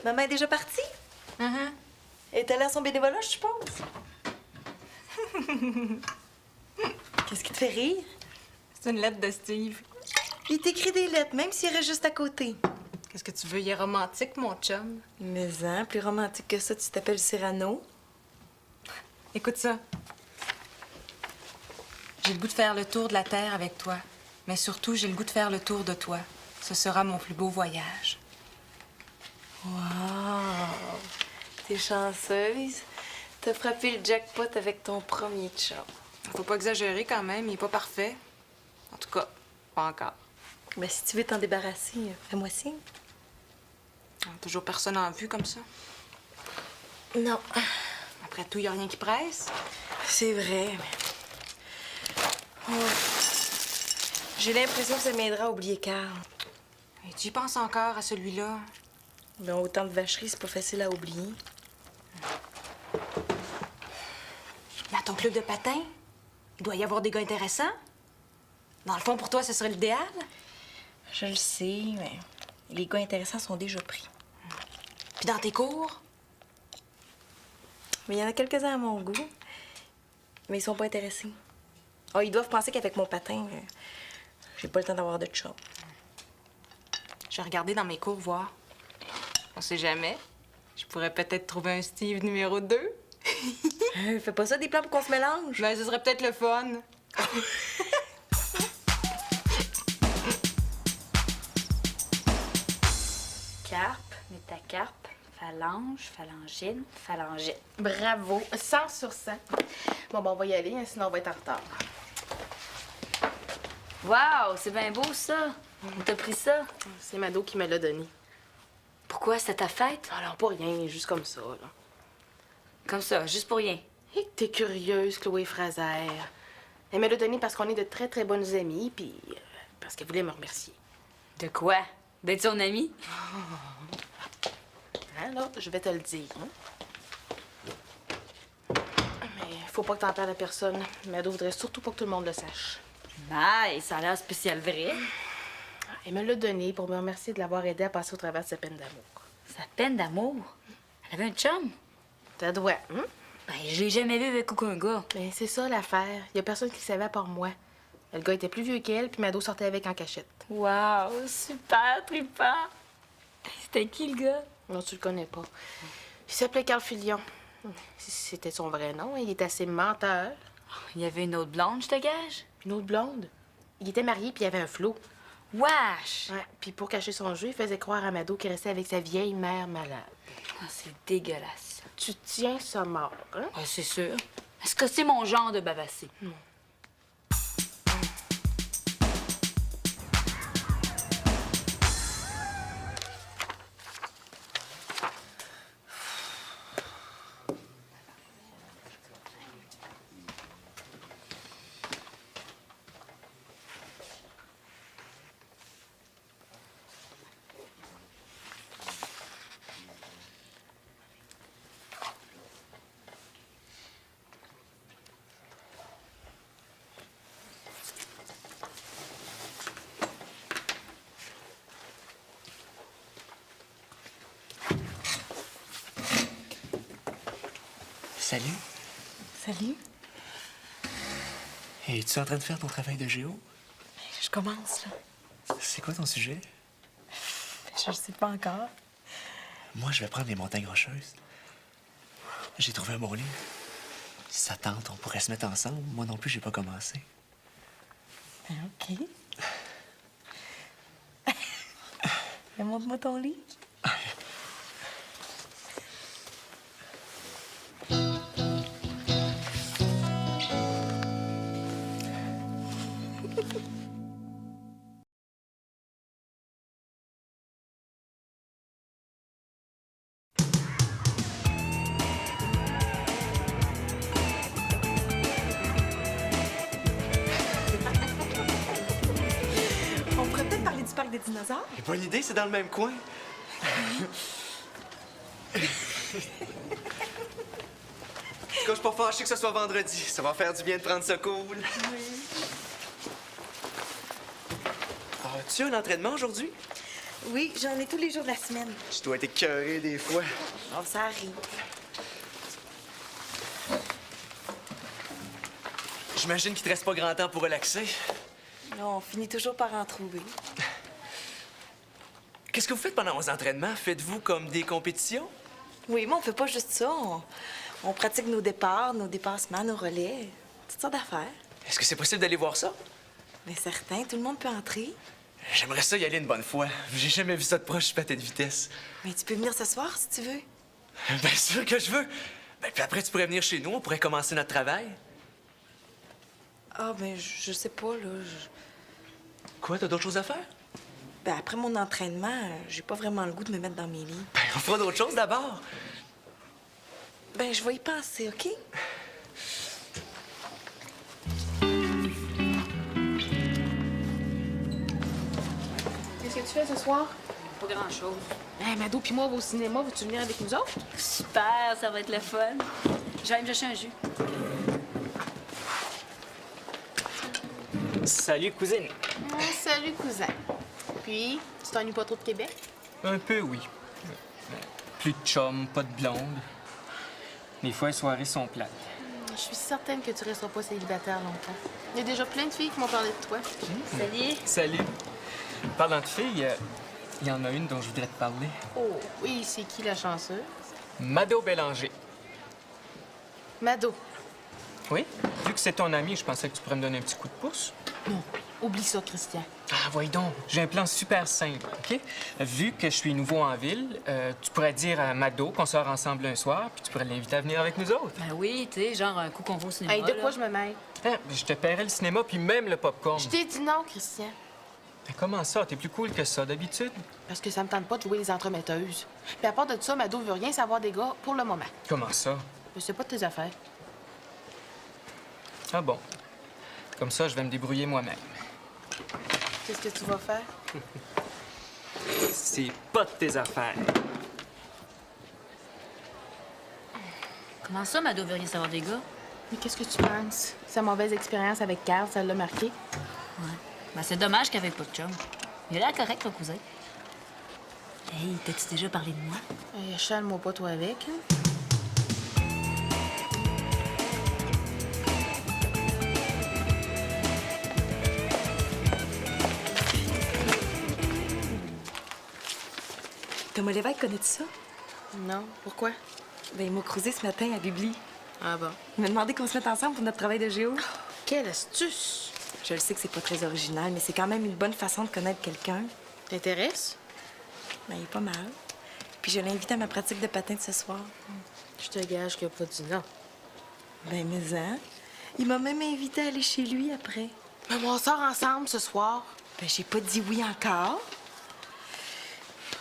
Maman est déjà partie? Elle est allée à son bénévolat, je suppose. Qu'est-ce qui te fait rire? C'est une lettre de Steve. Il t'écrit des lettres, même s'il reste juste à côté. Qu'est-ce que tu veux? Il est romantique, mon chum. Mais hein, plus romantique que ça, tu t'appelles Cyrano. Écoute ça. J'ai le goût de faire le tour de la Terre avec toi. Mais surtout, j'ai le goût de faire le tour de toi. Ce sera mon plus beau voyage. Wow! T'es chanceuse. T'as frappé le jackpot avec ton premier chum. Faut pas exagérer quand même, il est pas parfait. En tout cas, pas encore. Ben, si tu veux t'en débarrasser, fais-moi signe. Toujours personne en vue comme ça. Non. Après tout, y a rien qui presse. C'est vrai, mais... Oh. J'ai l'impression que ça m'aidera à oublier Carl. Et tu y penses encore à celui-là? Ben, autant de vacheries, c'est pas facile à oublier. Dans ton club de patin, il doit y avoir des gars intéressants. Dans le fond, pour toi, ce serait l'idéal? Je le sais, mais les gars intéressants sont déjà pris. Puis dans tes cours? Mais il y en a quelques-uns à mon goût, mais ils sont pas intéressés. Oh, ils doivent penser qu'avec mon patin, j'ai pas le temps d'avoir de chum. Je vais regarder dans mes cours, voir. On sait jamais. Je pourrais peut-être trouver un Steve numéro 2. Fais pas ça des plans pour qu'on se mélange. Ben, ce serait peut-être le fun. Carpe, métacarpe, phalange, phalangine, phalangite. Bravo, 100 sur 100. Bon, on va y aller, hein, sinon on va être en retard. Wow, c'est bien beau, ça. Où t'as pris ça? C'est Mado qui me l'a donné. Pourquoi, c'était ta fête? Alors, pas rien, juste comme ça, là. Comme ça, juste pour rien. Et que t'es curieuse, Chloé Fraser. Elle me l'a donné parce qu'on est de très, très bonnes amies, puis parce qu'elle voulait me remercier. De quoi? D'être son amie? Alors, je vais te le dire. Hein? Mais faut pas que t'en parles à personne. Mado voudrait surtout pas que tout le monde le sache. Nice, ça a l'air spécial vrai. Elle me l'a donné pour me remercier de l'avoir aidé à passer au travers de sa peine d'amour. Sa peine d'amour? Elle avait un chum? T'as droit, hein? Ben, je l'ai jamais vu avec aucun gars. Mais c'est ça l'affaire. Y a personne qui savait à part moi. Le gars était plus vieux qu'elle, puis Mado sortait avec en cachette. Wow, super trippant. C'était qui, le gars? Non, tu le connais pas. Il s'appelait Carl Filion. C'était son vrai nom. Il est assez menteur. Il y avait une autre blonde, je te gage? Une autre blonde. Il était marié, puis il avait un flot. Wesh! Ouais, puis pour cacher son jeu, il faisait croire à Mado qu'il restait avec sa vieille mère malade. Ah, c'est dégueulasse. Tu tiens ça mort, hein? Ah, c'est sûr. Est-ce que c'est mon genre de bavasser? Salut. Salut. Es-tu en train de faire ton travail de géo? Je commence, là. C'est quoi ton sujet? Je sais pas encore. Moi, je vais prendre les montagnes rocheuses. J'ai trouvé un bon livre. Si ça tente, on pourrait se mettre ensemble. Moi non plus, j'ai pas commencé. Ben, OK. Mais montre-moi ton lit. On pourrait peut-être parler du parc des dinosaures? Bonne idée, c'est dans le même coin. En tout cas, je suis pas fâché que ce soit vendredi. Ça va faire du bien de prendre ça cool. Oui. As-tu un entraînement aujourd'hui? Oui, j'en ai tous les jours de la semaine. Je dois être écœuré des fois. Oh, ça arrive. J'imagine qu'il te reste pas grand temps pour relaxer. Non, on finit toujours par en trouver. Qu'est-ce que vous faites pendant vos entraînements? Faites-vous comme des compétitions? Oui, mais on fait pas juste ça. On pratique nos départs, nos dépassements, nos relais. Toutes sortes d'affaires. Est-ce que c'est possible d'aller voir ça? Mais certain, tout le monde peut entrer. J'aimerais ça y aller une bonne fois. J'ai jamais vu ça de proche, je patin de vitesse. Mais tu peux venir ce soir si tu veux. Bien sûr que je veux. Ben, puis après, tu pourrais venir chez nous, on pourrait commencer notre travail. Ah, ben, je sais pas, là. Quoi, t'as d'autres choses à faire? Ben, après mon entraînement, j'ai pas vraiment le goût de me mettre dans mes lits. Ben, on fera d'autres choses d'abord. Ben, je vais y penser, OK? Qu'est-ce que tu fais ce soir? Pas grand-chose. Hey, Mado puis moi, on va au cinéma. Veux-tu venir avec nous autres? Super, ça va être le fun. Je vais aller me chercher un jus. Salut, cousine. Salut, cousin. Puis, tu t'ennuies pas trop de Québec? Un peu, oui. Plus de chum, pas de blonde. Des fois, les soirées sont plates. Je suis certaine que tu resteras pas célibataire longtemps. Il y a déjà plein de filles qui m'ont parlé de toi. Salut. Salut. Parlant de filles, il y en a une dont je voudrais te parler. Oh, oui, c'est qui la chanceuse? Mado Bélanger. Mado. Oui? Vu que c'est ton ami, je pensais que tu pourrais me donner un petit coup de pouce. Non, oublie ça, Christian. Ah, voyons donc. J'ai un plan super simple, OK? Vu que je suis nouveau en ville, tu pourrais dire à Mado qu'on sort ensemble un soir, puis tu pourrais l'inviter à venir avec nous autres. Ben oui, tu sais, genre un coup qu'on va au cinéma. Hey, de là. quoi je me mêle? Ah, je te paierai le cinéma, puis même le popcorn. Je t'ai dit non, Christian. Mais comment ça? T'es plus cool que ça, d'habitude? Parce que ça me tente pas de jouer les entremetteuses. Puis à part de ça, Mado veut rien savoir des gars pour le moment. Comment ça? Mais c'est pas de tes affaires. Ah bon. Comme ça, je vais me débrouiller moi-même. Qu'est-ce que tu vas faire? C'est pas de tes affaires. Comment ça, Mado veut rien savoir des gars? Mais qu'est-ce que tu penses? Sa mauvaise expérience avec Carl, ça l'a marqué? Ouais. Ben c'est dommage qu'il n'y avait pas de chum. Il a l'air correct, ton cousin. Hey, t'as-tu déjà parlé de moi? Hey, chale-moi pas toi avec, hein? Thomas Lévesque, connais-tu ça? Non. Pourquoi? Ben, il m'a croisé ce matin à Bibli. Ah bon. Il m'a demandé qu'on se mette ensemble pour notre travail de géo. Quelle astuce! Je le sais que c'est pas très original, mais c'est quand même une bonne façon de connaître quelqu'un. T'intéresse? Ben, il est pas mal. Puis je l'invite à ma pratique de patin de ce soir. Je te gage qu'il a pas dit non. Ben, mais hein? Il m'a même invité à aller chez lui après. Mais on sort ensemble ce soir. Ben, j'ai pas dit oui encore.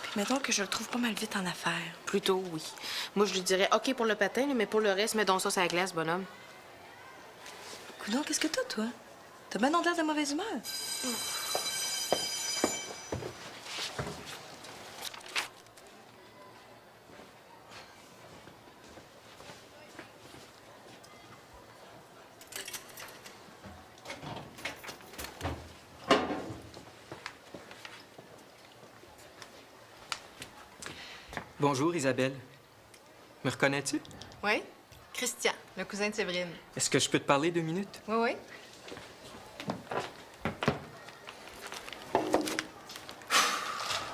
Puis mettons que je le trouve pas mal vite en affaires. Plutôt, oui. Moi, je lui dirais OK pour le patin, mais pour le reste, mets donc ça sur la glace, bonhomme. Coudonc, qu'est-ce que t'as, toi? T'as bien l'air de mauvaise humeur. Bonjour, Isabelle. Me reconnais-tu? Oui? Christian, le cousin de Séverine. Est-ce que je peux te parler 2 minutes? Oui, oui.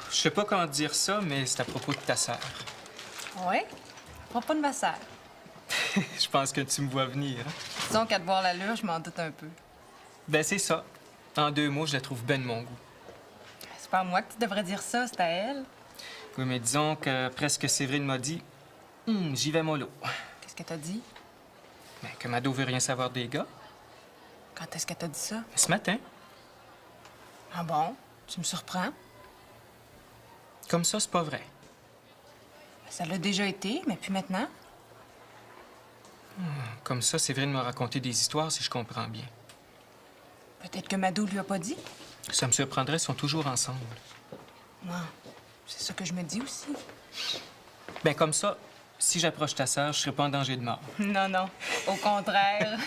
Je sais pas comment dire ça, mais c'est à propos de ta sœur. Oui? À propos de ma sœur. Je pense que tu me vois venir. Hein? Disons qu'à te voir l'allure, je m'en doute un peu. Ben, c'est ça. En 2 mots, je la trouve ben de mon goût. C'est pas à moi que tu devrais dire ça, c'est à elle. Oui, mais disons que presque Séverine m'a dit j'y vais mollo. Qu'est-ce qu'elle t'a dit? Ben, que Mado veut rien savoir des gars. Quand est-ce qu'elle t'a dit ça? Ce matin. Ah bon? Tu me surprends? Comme ça, c'est pas vrai. Ça l'a déjà été, mais puis maintenant? Comme ça, Séverine m'a raconté des histoires, si je comprends bien. Peut-être que Mado lui a pas dit? Ça me surprendrait, ils sont toujours ensemble. Non. C'est ça que je me dis aussi. Ben, comme ça, si j'approche ta sœur, je serai pas en danger de mort. Non, non. Au contraire.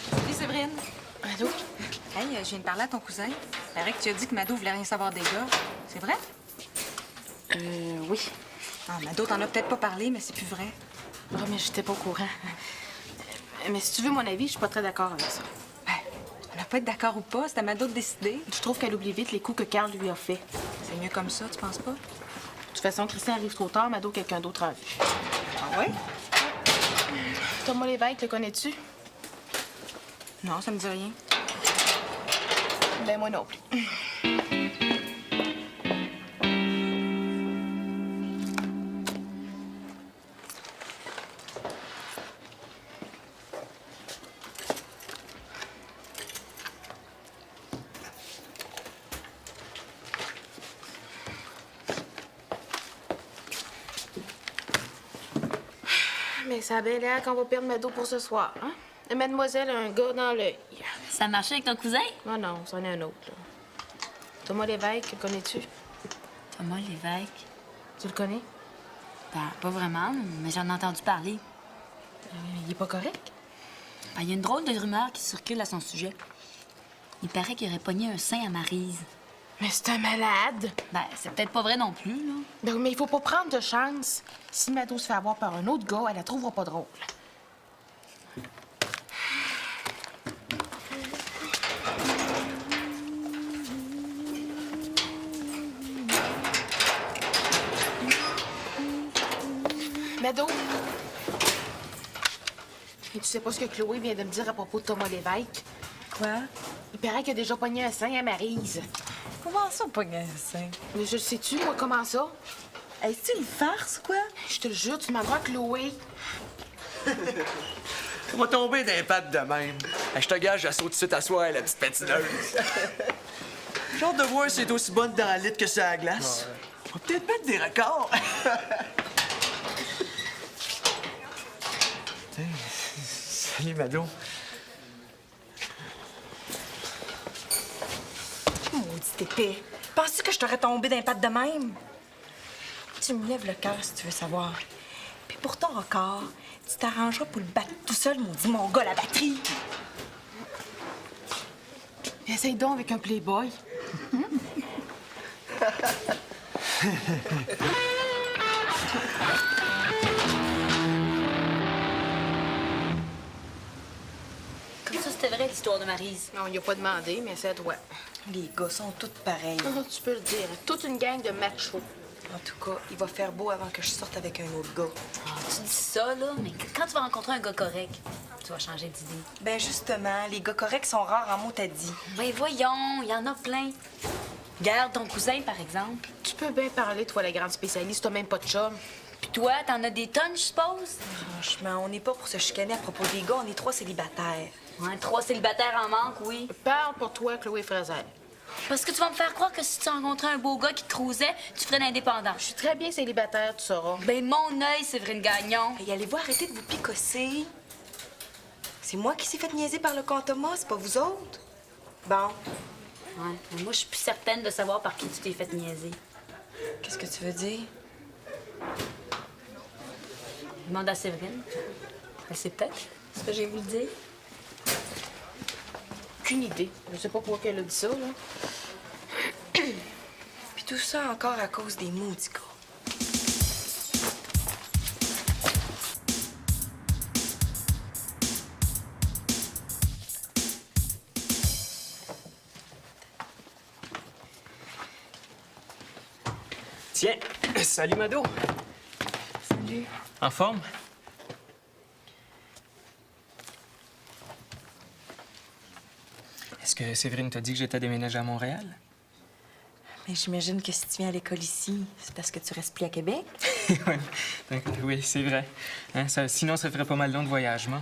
Salut, Séverine. je viens de parler à ton cousin. Il paraît que tu as dit que Mado voulait rien savoir des gars. C'est vrai? Oui. Ah, Mado, t'en as peut-être pas parlé, mais c'est plus vrai. Oh, mais j'étais pas au courant. Mais si tu veux mon avis, je suis pas très d'accord avec ça. Ben, on n'a pas être d'accord ou pas, c'est à Mado de décider. Je trouve qu'elle oublie vite les coups que Carl lui a fait. C'est mieux comme ça, tu penses pas? De toute façon, Christian arrive trop tard, Mado, quelqu'un d'autre en vue. Ah ouais? Thomas Lévesque, le connais-tu? Non, ça me dit rien. Ben, moi non plus. Mais ça a bien l'air qu'on va perdre Mado pour ce soir, hein? Et mademoiselle a un gars dans l'œil. Ça marchait avec ton cousin? Non, non, c'en est un autre, là. Thomas Lévesque, le connais-tu? Thomas Lévesque. Tu le connais? Ben, pas vraiment, mais j'en ai entendu parler. Il est pas correct? Ben, il y a une drôle de rumeur qui circule à son sujet. Il paraît qu'il aurait pogné un sein à Maryse. Mais c'est un malade! Ben, c'est peut-être pas vrai non plus, là. Ben, mais il faut pas prendre de chance. Si Mado se fait avoir par un autre gars, elle la trouvera pas drôle. Mado? Et tu sais pas ce que Chloé vient de me dire à propos de Thomas Lévesque? Quoi? Il paraît qu'il a déjà pogné un sein à Maryse. Comment ça, pas un sein? Mais je le sais-tu, moi, comment ça? Est-ce une farce, quoi? Je te le jure, tu demanderas à Chloé. On va tomber d'un pattes de même. Je te gage, elle saute tout de suite à soir, la petite patineuse. J'ai hâte de voir si c'est aussi bonne dans la litre que sur la glace. On va peut-être mettre des records. Salut, Mado. Maudit épais. Penses-tu que je t'aurais tombé d'un patte de même? Tu me lèves le cœur si tu veux savoir. Puis pour ton record, tu t'arrangeras pour le battre tout seul, maudit mon gars, la batterie. Essaye donc avec un Playboy. Comme ça, c'était vrai, l'histoire de Maryse. Non, il a pas demandé, mais c'est à toi. Les gars sont tous pareils. Tu peux le dire. Toute une gang de machos. En tout cas, il va faire beau avant que je sorte avec un autre gars. Ah, tu dis ça, là, mais quand tu vas rencontrer un gars correct, tu vas changer d'idée. Ben justement, les gars corrects sont rares en mots t'as dit. Ben voyons, il y en a plein. Regarde ton cousin, par exemple. Tu peux bien parler, toi, la grande spécialiste. T'as même pas de chum. Puis toi, t'en as des tonnes, je suppose? Franchement, on n'est pas pour se chicaner à propos des gars, on est 3 célibataires. Ouais, 3 célibataires en manque, oui. Parle pour toi, Chloé Fraser. Parce que tu vas me faire croire que si tu rencontrais un beau gars qui te cruisait, tu ferais l'indépendant. Je suis très bien célibataire, tu sauras. Ben mon œil, Séverine Gagnon. Hey, allez-vous arrêter de vous picosser? C'est moi qui s'est fait niaiser par le camp Thomas, c'est pas vous autres? Bon, Ouais, mais moi, je suis plus certaine de savoir par qui tu t'es fait niaiser. qu'est-ce que tu veux dire? Demande à Séverine. Elle sait peut-être ce que j'ai voulu dire. Aucune idée. Je sais pas pourquoi elle a dit ça, là. Puis tout ça encore à cause des maudits gars. Tiens, salut, Mado. Salut. En forme? Est-ce que Séverine t'a dit que j'étais déménagé à Montréal? Mais j'imagine que si tu viens à l'école ici, c'est parce que tu restes plus à Québec. Ouais, donc, oui, c'est vrai. Hein, sinon, ça ferait pas mal long de voyagement.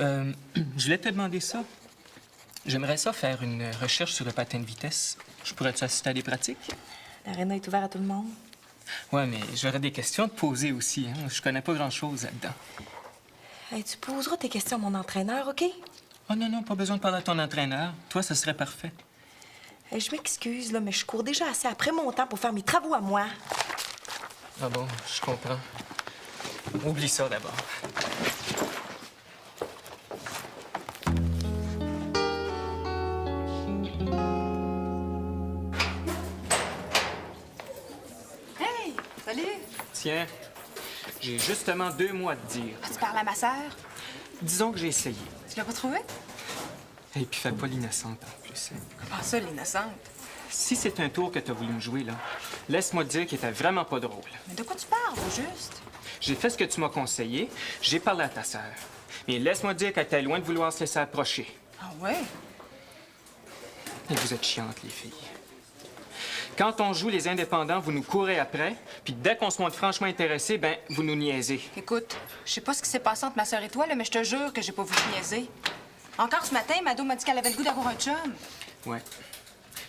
Je voulais te demander ça. J'aimerais ça faire une recherche sur le patin de vitesse. Je pourrais-tu assister à des pratiques? L'aréna est ouverte à tout le monde. Ouais, mais j'aurais des questions à te poser aussi. Hein? Je connais pas grand-chose là-dedans. Hey, tu poseras tes questions à mon entraîneur, OK? Oh non, non, pas besoin de parler à ton entraîneur. Toi, ça serait parfait. Hey, je m'excuse, là, mais je cours déjà assez après mon temps pour faire mes travaux à moi. Ah bon, je comprends. Oublie ça d'abord. Tiens, j'ai justement 2 mois à te dire. Tu parles à ma sœur? Disons que j'ai essayé. Tu l'as pas trouvée? Et puis fais pas l'innocente en plus. Hein. Comment ça, l'innocente? Si c'est un tour que t'as voulu me jouer, là, laisse-moi te dire qu'il était vraiment pas drôle. Mais de quoi tu parles, au juste? J'ai fait ce que tu m'as conseillé, j'ai parlé à ta sœur. Mais laisse-moi te dire qu'elle était loin de vouloir se laisser approcher. Ah ouais? Et vous êtes chiantes, les filles. Quand on joue les indépendants, vous nous courez après, puis dès qu'on se montre franchement intéressé, ben, vous nous niaisez. Écoute, je sais pas ce qui s'est passé entre ma sœur et toi, là, mais je te jure que j'ai pas voulu niaiser. Encore ce matin, Mado m'a dit qu'elle avait le goût d'avoir un chum. Ouais.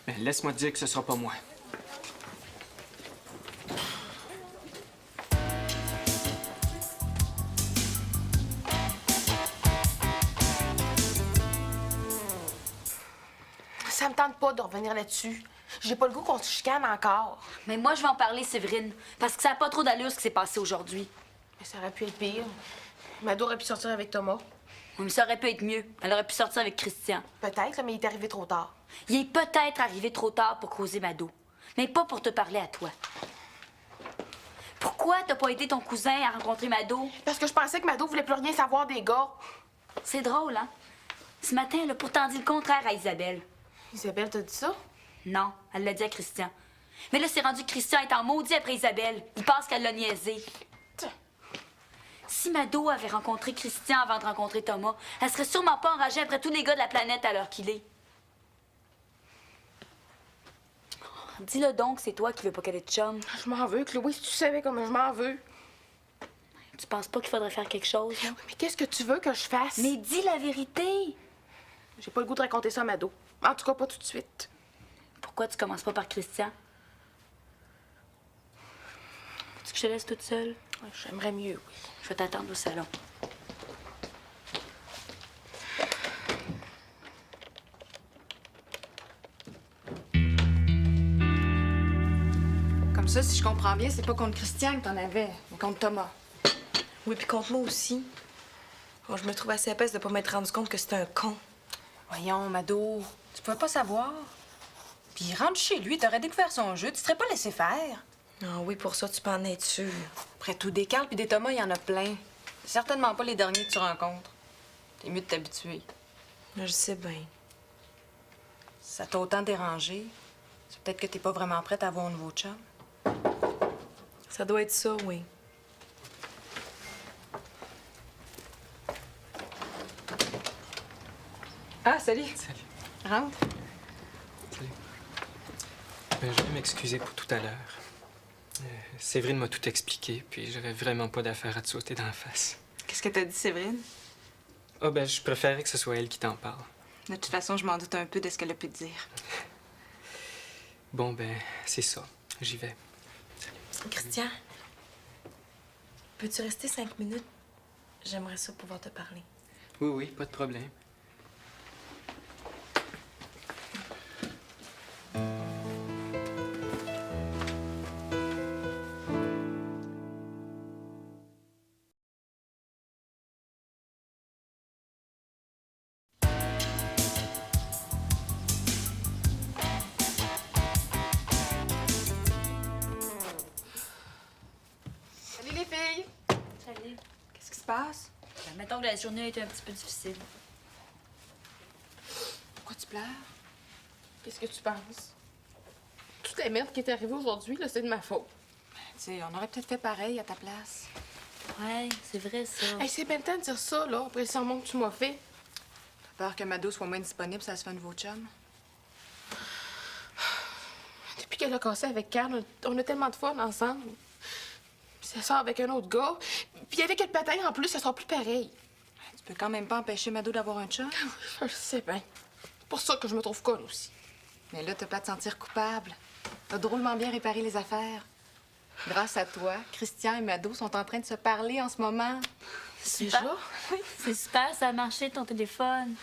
Mais laisse-moi te dire que ce sera pas moi. Ça me tente pas de revenir là-dessus. J'ai pas le goût qu'on se chicane encore. Mais moi, je vais en parler, Séverine, parce que ça n'a pas trop d'allure ce qui s'est passé aujourd'hui. Mais ça aurait pu être pire. Mado aurait pu sortir avec Thomas. Oui, mais ça aurait pu être mieux. Elle aurait pu sortir avec Christian. Peut-être, là, mais il est arrivé trop tard. Il est peut-être arrivé trop tard pour causer Mado, mais pas pour te parler à toi. Pourquoi t'as pas aidé ton cousin à rencontrer Mado? Parce que je pensais que Mado voulait plus rien savoir des gars. C'est drôle, hein? Ce matin, elle a pourtant dit le contraire à Isabelle. Isabelle t'a dit ça? Non, elle l'a dit à Christian. Mais là, c'est rendu que Christian est en maudit après Isabelle. Il pense qu'elle l'a niaisé. Si Mado avait rencontré Christian avant de rencontrer Thomas, elle serait sûrement pas enragée après tous les gars de la planète à l'heure qu'il est. Dis-le donc, c'est toi qui veux pas qu'elle ait de chum. Je m'en veux, Chloé, si tu savais comment je m'en veux. Tu penses pas qu'il faudrait faire quelque chose, là? Mais qu'est-ce que tu veux que je fasse? Mais dis la vérité! J'ai pas le goût de raconter ça à Mado. En tout cas, pas tout de suite. Pourquoi tu commences pas par Christian? Veux-tu que je te laisse toute seule? Ouais, j'aimerais mieux, oui. Je vais t'attendre au salon. Comme ça, si je comprends bien, c'est pas contre Christian que t'en avais, mais contre Thomas. Oui, puis contre moi aussi. Bon, je me trouve assez épaisse de pas m'être rendu compte que c'était un con. Voyons, Mado, tu pouvais pas savoir. Puis il rentre chez lui, t'aurais découvert son jeu, tu te serais pas laissé faire. Ah oui, pour ça, tu peux en être sûr. Après tout, des Carl puis des Thomas, il y en a plein. C'est certainement pas les derniers que tu rencontres. T'es mieux de t'habituer. Je sais bien. Si ça t'a autant dérangé, c'est peut-être que t'es pas vraiment prête à avoir un nouveau chum. Ça doit être ça, oui. Ah, salut. Salut. Rentre. Salut. Ben, je vais m'excuser pour tout à l'heure. Séverine m'a tout expliqué, puis j'avais vraiment pas d'affaire à te sauter dans la face. Qu'est-ce que t'as dit, Séverine? Ah ben, je préférais que ce soit elle qui t'en parle. De toute façon, je m'en doute un peu de ce qu'elle a pu te dire. Bon, ben, c'est ça. J'y vais. Christian, peux-tu rester 5 minutes? J'aimerais ça pouvoir te parler. Oui, oui, pas de problème. Salut les filles! Salut. Qu'est-ce qui se passe? Ben, mettons que la journée a été un petit peu difficile. Pourquoi tu pleures? Qu'est-ce que tu penses? Toute la merde qui est arrivée aujourd'hui, là, c'est de ma faute. Tu sais, on aurait peut-être fait pareil à ta place. Ouais, c'est vrai, ça. Hey, c'est bien le temps de dire ça, là, après le sermon que tu m'as fait. T'as peur que Mado soit moins disponible, ça se fait un nouveau chum? Depuis qu'elle a cassé avec Carl, on a tellement de fun ensemble. Puis ça sort avec un autre gars. Puis avec le patin, en plus, ça sera plus pareil. Tu peux quand même pas empêcher Mado d'avoir un chum. Je sais bien. C'est pour ça que je me trouve conne aussi. Mais là, t'as pas à te sentir coupable. T'as drôlement bien réparé les affaires. Grâce à toi, Christian et Mado sont en train de se parler en ce moment. Déjà? Oui, c'est super, ça a marché, ton téléphone.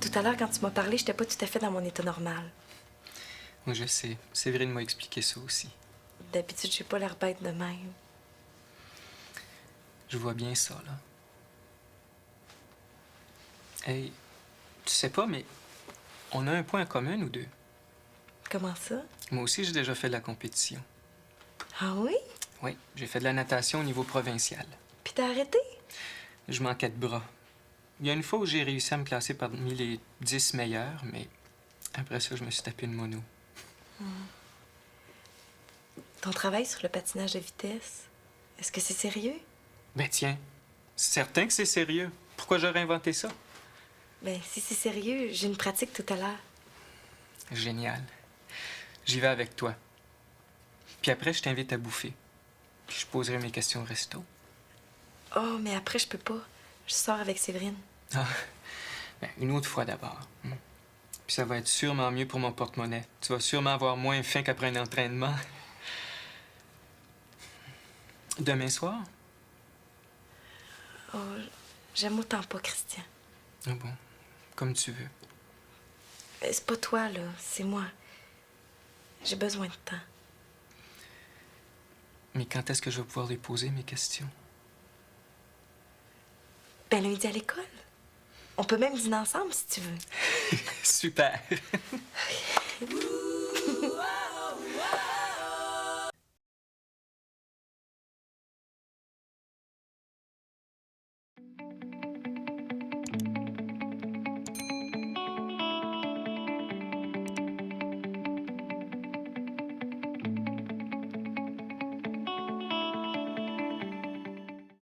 Tout à l'heure, quand tu m'as parlé, j'étais pas tout à fait dans mon état normal. Moi, je sais. Séverine m'a expliqué ça aussi. D'habitude, j'ai pas l'air bête de même. Je vois bien ça, là. Hey, tu sais pas, mais on a un point en commun, nous deux. Comment ça? Moi aussi, j'ai déjà fait de la compétition. Ah oui? Oui, j'ai fait de la natation au niveau provincial. Puis t'as arrêté? Je manquais de bras. Il y a une fois où j'ai réussi à me classer parmi les 10 meilleurs, mais après ça, je me suis tapé une mono. Ton travail sur le patinage de vitesse, est-ce que c'est sérieux? Ben tiens, c'est certain que c'est sérieux. Pourquoi j'aurais inventé ça? Ben, si c'est sérieux, j'ai une pratique tout à l'heure. Génial. J'y vais avec toi. Puis après, je t'invite à bouffer. Puis je poserai mes questions au resto. Oh, mais après, je peux pas. Je sors avec Séverine. Ah, ben, une autre fois d'abord. Puis ça va être sûrement mieux pour mon porte-monnaie. Tu vas sûrement avoir moins faim qu'après un entraînement. Demain soir? Oh, j'aime autant pas Christian. Ah bon, comme tu veux. C'est pas toi, là. C'est moi. J'ai besoin de temps. Mais quand est-ce que je vais pouvoir lui poser mes questions? Ben, lundi à l'école. On peut même dîner ensemble, si tu veux. Super!